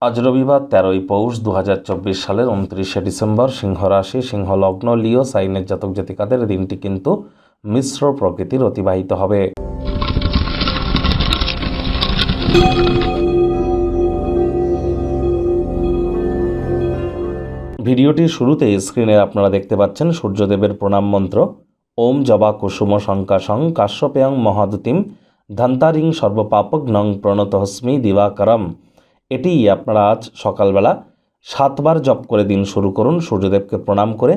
আজ রবিবার 13ই পৌষ 2024 সালের 29শে ডিসেম্বর। সিংহ রাশি, সিংহ লগ্ন, লিও সাইনের জাতক জাতিকাদের দিনটি কিন্তু মিশ্র প্রকৃতির অতিবাহিত হবে। ভিডিওটির শুরুতে স্ক্রিনে আপনারা দেখতে পাচ্ছেন সূর্যদেবের প্রণাম মন্ত্র। ওম জবা কুসুম শঙ্কাশং কাশ্যপেয়ং মহাদুতিম ধন্তারিং সর্বপাপগ্নং প্রণতহস্মি দিবাকরম। এটি আপনারা আজ সকালবেলা 7 বার জপ করে দিন শুরু করুন, সূর্যদেবকে প্রণাম করে।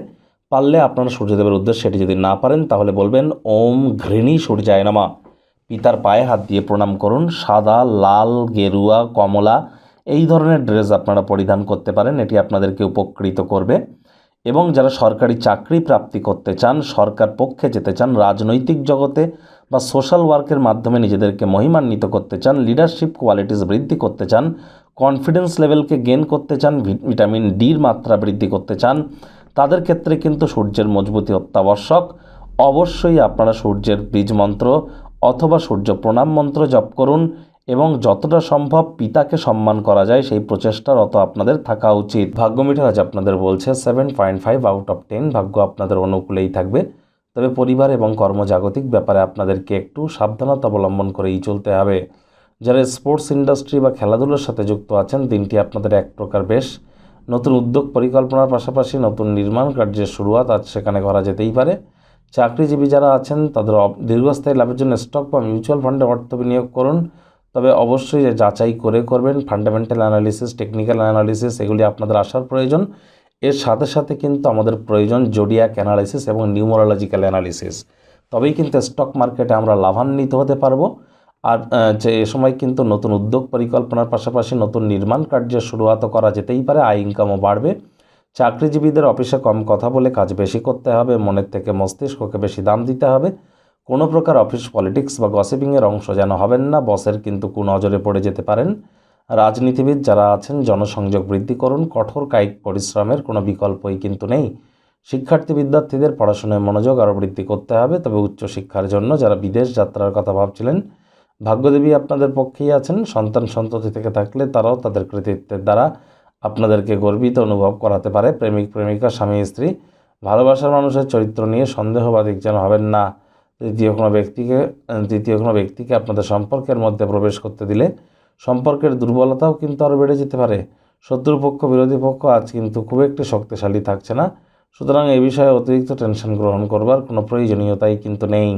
পারলে আপনারা সূর্যদেবের উদ্দেশ্যে এটি যদি না পারেন তাহলে বলবেন ওম ঘৃণী সূর্যায় নমঃ। পিতার পায়ে হাত দিয়ে প্রণাম করুন। সাদা, লাল, গেরুয়া, কমলা এই ধরনের ড্রেস আপনারা পরিধান করতে পারেন, এটি আপনাদেরকে উপকৃত করবে। এবং যারা সরকারি চাকরি প্রাপ্তি করতে চান, সরকার পক্ষে যেতে চান, রাজনৈতিক জগতে বা সোশ্যাল ওয়ার্কের মাধ্যমে নিজেদেরকে মহিমান্বিত করতে চান, লিডারশিপ কোয়ালিটিস বৃদ্ধি করতে চান, কনফিডেন্স লেভেলকে গেন করতে চান, ভিটামিন ডির মাত্রা বৃদ্ধি করতে চান, তাদের ক্ষেত্রে কিন্তু সূর্যের মজবুতি অত্যাবশ্যক। অবশ্যই আপনারা সূর্যের বীজ মন্ত্র অথবা সূর্য প্রণাম মন্ত্র জপ করুন এবং যতটা সম্ভব পিতাকে সম্মান করা যায় সেই প্রচেষ্টারত আপনাদের থাকা উচিত। ভাগ্য মিটার আজ আপনাদের বলছে 7.5 আউট অফ 10। ভাগ্য আপনাদের অনুকূলেই থাকবে, তবে পরিবার এবং কর্মজাগতিক ব্যাপারে আপনাদেরকে একটু সাবধানতা অবলম্বন করেই চলতে হবে। যারা স্পোর্টস ইন্ডাস্ট্রি বা খেলাধুলার সাথে যুক্ত আছেন, দিনটি আপনাদের এক প্রকার বেশ। নতুন উদ্যোগ পরিকল্পনার পাশাপাশি নতুন নির্মাণ কার্যের শুরুয়াত আজ সেখানে করা যেতেই পারে। চাকরিজীবী যারা আছেন তাদের দীর্ঘস্থায়ী লাভের জন্য স্টক বা মিউচুয়াল ফান্ডে অর্থ বিনিয়োগ করুন, তবে অবশ্যই যাচাই করে করবেন। ফান্ডামেন্টাল অ্যানালিসিস, টেকনিক্যাল অ্যানালিসিস এগুলি আপনাদের আসার প্রয়োজন। এর সাথে সাথে কিন্তু আমাদের প্রয়োজন জোডিয়াক অ্যানালিসিস এবং নিউমোরোলজিক্যাল অ্যানালিসিস, তবেই কিন্তু স্টক মার্কেটে আমরা লাভান্বিত হতে পারবো। আর যে এ সময় কিন্তু নতুন উদ্যোগ পরিকল্পনার পাশাপাশি নতুন নির্মাণ কার্যের শুরুয়াত করা যেতেই পারে, আয় ইনকামও বাড়বে। চাকরিজীবীদের অফিসে কম কথা বলে কাজ বেশি করতে হবে, মনের থেকে মস্তিষ্ককে বেশি দাম দিতে হবে। কোনো প্রকার অফিস পলিটিক্স বা গসিপিংয়ের অংশ যেন হবেন না, বসের কিন্তু কুনজরে পড়ে যেতে পারেন। রাজনীতিবিদ যারা আছেন জনসংযোগ বৃদ্ধি করুন, কঠোর কায়িক পরিশ্রমের কোনো বিকল্পই কিন্তু নেই। শিক্ষার্থী বিদ্যার্থীদের পড়াশোনায় মনোযোগ আরও বৃদ্ধি করতে হবে, তবে উচ্চশিক্ষার জন্য যারা বিদেশ যাত্রার কথা ভাবছিলেন, ভাগ্যদেবী আপনাদের পক্ষেই আছেন। সন্তান সন্ততি থেকে থাকলে তারাও তাদের কৃতিত্বের দ্বারা আপনাদেরকে গর্বিত অনুভব করাতে পারে। প্রেমিক প্রেমিকা, স্বামী স্ত্রী, ভালোবাসার মানুষের চরিত্র নিয়ে সন্দেহবাদিক যেন হবেন না। তৃতীয় কোনো ব্যক্তিকে আপনাদের সম্পর্কের মধ্যে প্রবেশ করতে দিলে সম্পর্কের দুর্বলতাও কিন্তু আরও বেড়ে যেতে পারে। শত্রুপক্ষ, বিরোধী পক্ষ আজ কিন্তু খুব একটি শক্তিশালী থাকছে না, সুতরাং এই বিষয়ে অতিরিক্ত টেনশন গ্রহণ করবার কোনো প্রয়োজনীয়তাই কিন্তু নেই।